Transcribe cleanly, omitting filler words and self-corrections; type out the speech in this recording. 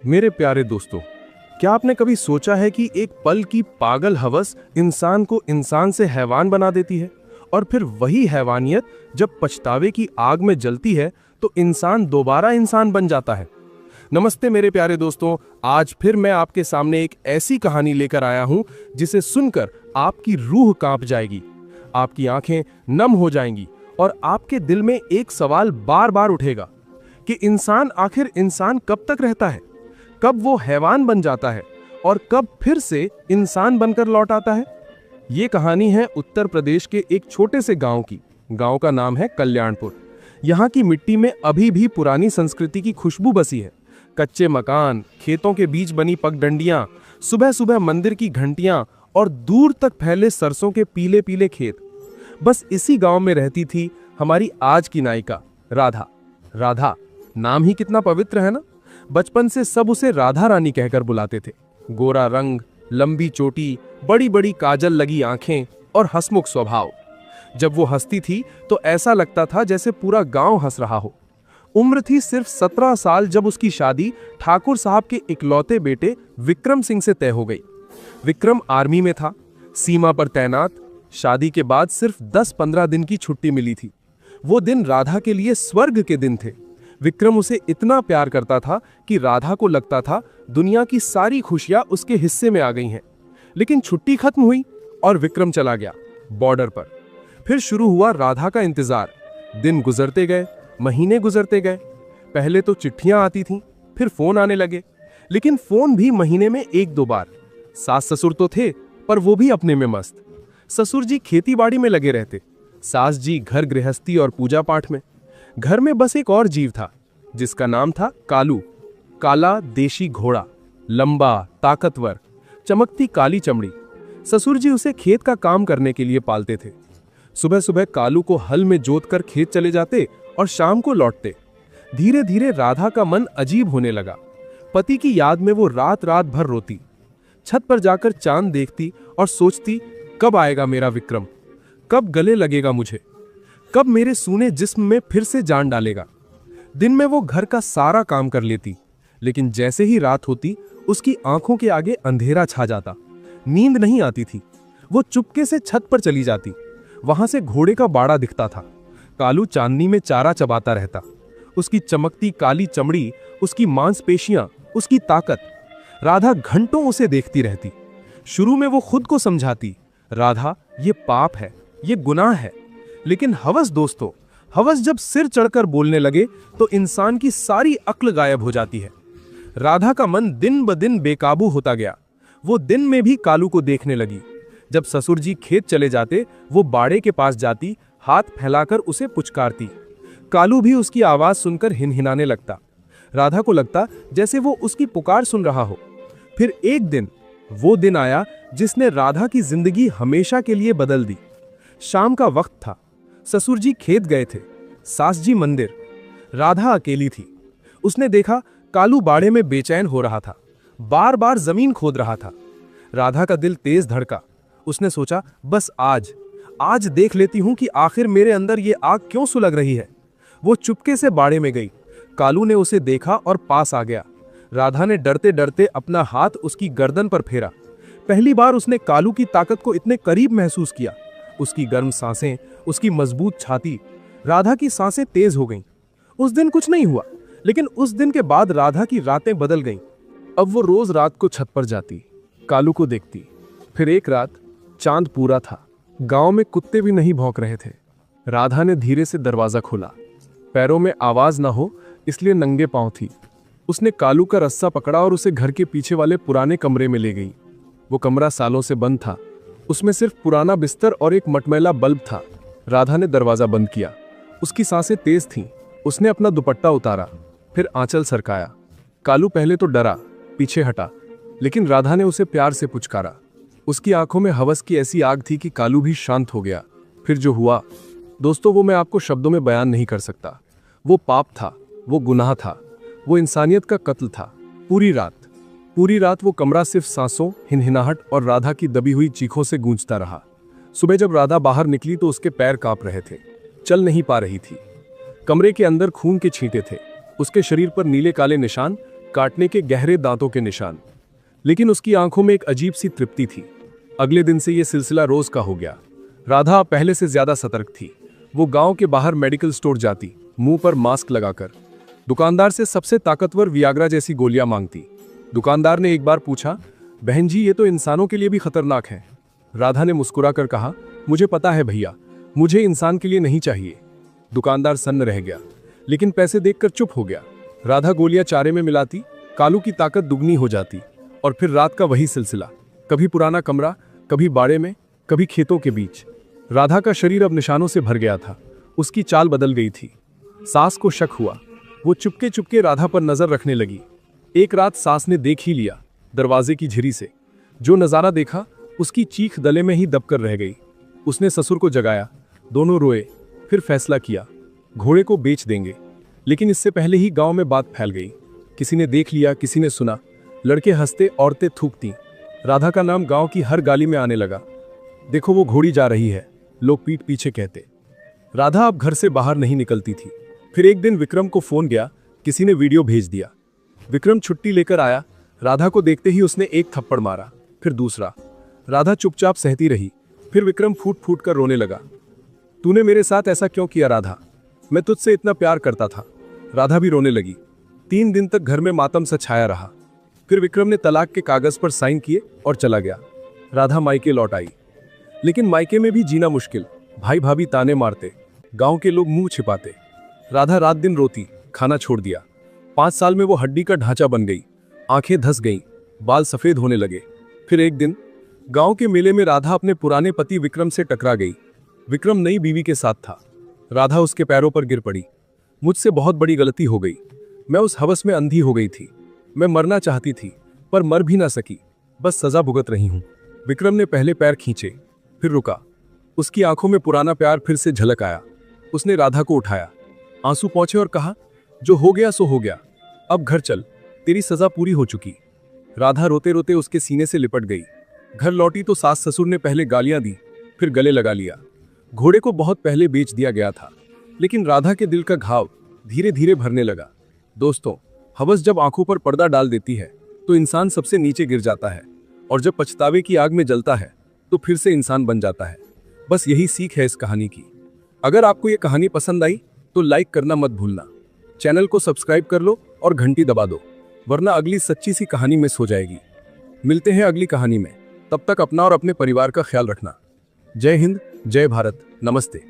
मेरे प्यारे दोस्तों, क्या आपने कभी सोचा है कि एक पल की पागल हवस इंसान को इंसान से हैवान बना देती है और फिर वही हैवानियत जब पछतावे की आग में जलती है तो इंसान दोबारा इंसान बन जाता है। नमस्ते मेरे प्यारे दोस्तों, आज फिर मैं आपके सामने एक ऐसी कहानी लेकर आया हूं जिसे सुनकर आपकी रूह कांप जाएगी, आपकी आंखें नम हो जाएंगी और आपके दिल में एक सवाल बार बार उठेगा कि इंसान आखिर इंसान कब तक रहता है, कब वो हैवान बन जाता है और कब फिर से इंसान बनकर लौट आता है। ये कहानी है उत्तर प्रदेश के एक छोटे से गांव की। गांव का नाम है कल्याणपुर। यहाँ की मिट्टी में अभी भी पुरानी संस्कृति की खुशबू बसी है। कच्चे मकान, खेतों के बीच बनी पगडंडियां, सुबह सुबह मंदिर की घंटियां और दूर तक फैले सरसों के पीले पीले खेत। बस इसी गांव में रहती थी हमारी आज की नायिका राधा। राधा नाम ही कितना पवित्र है ना। बचपन से सब उसे राधा रानी कहकर बुलाते थे। गोरा रंग, लंबी चोटी, बड़ी बड़ी काजल लगी आंखें और हंसमुख स्वभाव। जब वो हंसती थी तो ऐसा लगता था जैसे पूरा गांव हंस रहा हो। उम्र थी सिर्फ 17 साल जब उसकी शादी ठाकुर साहब के इकलौते बेटे विक्रम सिंह से तय हो गई। विक्रम आर्मी में था, सीमा पर तैनात। शादी के बाद सिर्फ 10-15 दिन की छुट्टी मिली थी। वो दिन राधा के लिए स्वर्ग के दिन थे। विक्रम उसे इतना प्यार करता था कि राधा को लगता था दुनिया की सारी खुशियां उसके हिस्से में आ गई हैं। लेकिन छुट्टी खत्म हुई और विक्रम चला गया बॉर्डर पर। फिर शुरू हुआ राधा का इंतजार। दिन गुजरते गए, महीने गुजरते गए। पहले तो चिट्ठियां आती थीं, फिर फोन आने लगे, लेकिन फोन भी महीने में 1-2 बार। सास ससुर तो थे पर वो भी अपने में मस्त। ससुर जी खेती बाड़ी में लगे रहते, सास जी घर गृहस्थी और पूजा पाठ में। घर में बस एक और जीव था जिसका नाम था कालू। काला देशी घोड़ा, लंबा, ताकतवर, चमकती काली चमड़ी। ससुर जी उसे खेत का काम करने के लिए पालते थे। सुबह सुबह कालू को हल में जोतकर खेत चले जाते और शाम को लौटते। धीरे धीरे राधा का मन अजीब होने लगा। पति की याद में वो रात रात भर रोती। छत पर जाकर चांद देखती और सोचती, कब आएगा मेरा विक्रम, कब गले लगेगा मुझे, कब मेरे सूने जिस्म में फिर से जान डालेगा। दिन में वो घर का सारा काम कर लेती, लेकिन जैसे ही रात होती उसकी आंखों के आगे अंधेरा छा जाता। नींद नहीं आती थी। वो चुपके से छत पर चली जाती। वहां से घोड़े का बाड़ा दिखता था। कालू चांदनी में चारा चबाता रहता। उसकी चमकती काली चमड़ी, उसकी मांसपेशियां, उसकी ताकत। राधा घंटों उसे देखती रहती। शुरू में वो खुद को समझाती, राधा ये पाप है, ये गुनाह है। लेकिन हवस दोस्तों, हवस जब सिर चढ़कर बोलने लगे तो इंसान की सारी अक्ल गायब हो जाती है। राधा का मन दिन ब दिन बेकाबू होता गया। वो दिन में भी कालू को देखने लगी। जब ससुर जी खेत चले जाते वो बाड़े के पास जाती, हाथ फैलाकर उसे पुचकारती। कालू भी उसकी आवाज सुनकर हिनहिनाने लगता। राधा को लगता जैसे वो उसकी पुकार सुन रहा हो। फिर एक दिन, वो दिन आया जिसने राधा की जिंदगी हमेशा के लिए बदल दी। शाम का वक्त था। ससुर जी खेत गए थे, सास जी मंदिर। राधा अकेली थी। उसने देखा कालू बाड़े में बेचैन हो रहा था, बार बार जमीन खोद रहा था। राधा का दिल तेज धड़का। उसने सोचा, बस आज देख लेती हूं कि आखिर मेरे अंदर ये आग क्यों सुलग रही है। वो चुपके से बाड़े में गई। कालू ने उसे देखा और पास आ गया। राधा ने डरते डरते अपना हाथ उसकी गर्दन पर फेरा। पहली बार उसने कालू की ताकत को इतने करीब महसूस किया। उसकी गर्म सांसें, उसकी मजबूत छाती। राधा की सांसें तेज हो गईं। उस दिन कुछ नहीं हुआ, लेकिन उस दिन के बाद राधा की रातें बदल गईं। अब वो रोज रात को छत पर जाती, कालू को देखती। फिर एक रात चांद पूरा था। गांव में कुत्ते भी नहीं भौंक रहे थे। राधा ने धीरे से दरवाजा खोला। पैरों में आवाज ना हो इसलिए नंगे पांव थी। उसने कालू का रस्सा पकड़ा और उसे घर के पीछे वाले पुराने कमरे में ले गई। वो कमरा सालों से बंद था। उसमें सिर्फ पुराना बिस्तर और एक मटमैला बल्ब था। राधा ने दरवाजा बंद किया। उसकी सांसें तेज थीं। उसने अपना दुपट्टा उतारा, फिर आंचल सरकाया। कालू पहले तो डरा, पीछे हटा, लेकिन राधा ने उसे प्यार से पुचकारा। उसकी आंखों में हवस की ऐसी आग थी कि कालू भी शांत हो गया। फिर जो हुआ दोस्तों, वो मैं आपको शब्दों में बयान नहीं कर सकता। वो पाप था, वो गुनाह था, वो इंसानियत का कत्ल था। पूरी रात वो कमरा सिर्फ सांसों, हिनहिनाहट और राधा की दबी हुई चीखों से गूंजता रहा। सुबह जब राधा बाहर निकली तो उसके पैर कांप रहे थे, चल नहीं पा रही थी। कमरे के अंदर खून के छींटे थे। उसके शरीर पर नीले काले निशान, काटने के गहरे दांतों के निशान। लेकिन उसकी आंखों में एक अजीब सी तृप्ति थी। अगले दिन से यह सिलसिला रोज का हो गया। राधा अब पहले से ज्यादा सतर्क थी। वो गांव के बाहर मेडिकल स्टोर जाती, मुंह पर मास्क लगाकर। दुकानदार से सबसे ताकतवर वियाग्रा जैसी गोलियां मांगती। दुकानदार ने एक बार पूछा, बहन जी ये तो इंसानों के लिए भी खतरनाक है। राधा ने मुस्कुराकर कहा, मुझे पता है भैया, मुझे इंसान के लिए नहीं चाहिए। दुकानदार सन्न रह गया, लेकिन पैसे देखकर चुप हो गया। राधा गोलियां चारे में मिलाती, कालू की ताकत दुगनी हो जाती। और फिर रात का वही सिलसिला, कभी पुराना कमरा, कभी बाड़े में, कभी खेतों के बीच। राधा का शरीर अब निशानों से भर गया था। उसकी चाल बदल गई थी। सास को शक हुआ। वो चुपके चुपके राधा पर नजर रखने लगी। एक रात सास ने देख ही लिया, दरवाजे की झिरी से। जो नजारा देखा, उसकी चीख गले में ही दबकर रह गई। उसने ससुर को जगाया, दोनों रोए। फिर फैसला किया, घोड़े को बेच देंगे। लेकिन इससे पहले ही गांव में बात फैल गई। किसी ने देख लिया, किसी ने सुना। लड़के हंसते, औरतें थूकती। राधा का नाम गांव की हर गाली में आने लगा। देखो वो घोड़ी जा रही है, लोग पीठ पीछे कहते। राधा अब घर से बाहर नहीं निकलती थी। फिर एक दिन विक्रम को फोन गया, किसी ने वीडियो भेज दिया। विक्रम छुट्टी लेकर आया। राधा को देखते ही उसने एक थप्पड़ मारा, फिर दूसरा। राधा चुपचाप सहती रही। फिर विक्रम फूट फूट कर रोने लगा। तूने मेरे साथ ऐसा क्यों किया राधा? मैं तुझसे इतना प्यार करता था। राधा भी रोने लगी। 3 दिन तक घर में मातम सा छाया रहा। फिर विक्रम ने तलाक के कागज पर साइन किए और चला गया। राधा मायके लौट आई। लेकिन मायके में भी जीना मुश्किल। भाई भाभी ताने मारते, गांव के लोग मुंह छिपाते। राधा रात दिन रोती, खाना छोड़ दिया। 5 साल में वो हड्डी का ढांचा बन गई। आंखें धस गईं, बाल सफेद होने लगे। फिर एक दिन गांव के मेले में राधा अपने पुराने पति विक्रम से टकरा गई। विक्रम नई बीवी के साथ था। राधा उसके पैरों पर गिर पड़ी। मुझसे बहुत बड़ी गलती हो गई। मैं उस हवस में अंधी हो गई थी। मैं मरना चाहती थी, पर मर भी ना सकी। बस सजा भुगत रही हूं। विक्रम ने पहले पैर खींचे, फिर रुका। उसकी आंखों में पुराना प्यार फिर से झलक आया। उसने राधा को उठाया, आंसू पोंछे और कहा, जो हो गया सो हो गया, अब घर चल, तेरी सजा पूरी हो चुकी। राधा रोते रोते उसके सीने से लिपट गई। घर लौटी तो सास ससुर ने पहले गालियां दी, फिर गले लगा लिया। घोड़े को बहुत पहले बेच दिया गया था, लेकिन राधा के दिल का घाव धीरे धीरे भरने लगा। दोस्तों, हवस जब आंखों पर पर्दा डाल देती है तो इंसान सबसे नीचे गिर जाता है, और जब पछतावे की आग में जलता है तो फिर से इंसान बन जाता है। बस यही सीख है इस कहानी की। अगर आपको ये कहानी पसंद आई तो लाइक करना मत भूलना। चैनल को सब्सक्राइब कर लो और घंटी दबा दो, वरना अगली सच्ची सी कहानी मिस हो जाएगी। मिलते हैं अगली कहानी में। तब तक अपना और अपने परिवार का ख्याल रखना। जय हिंद, जय भारत, नमस्ते।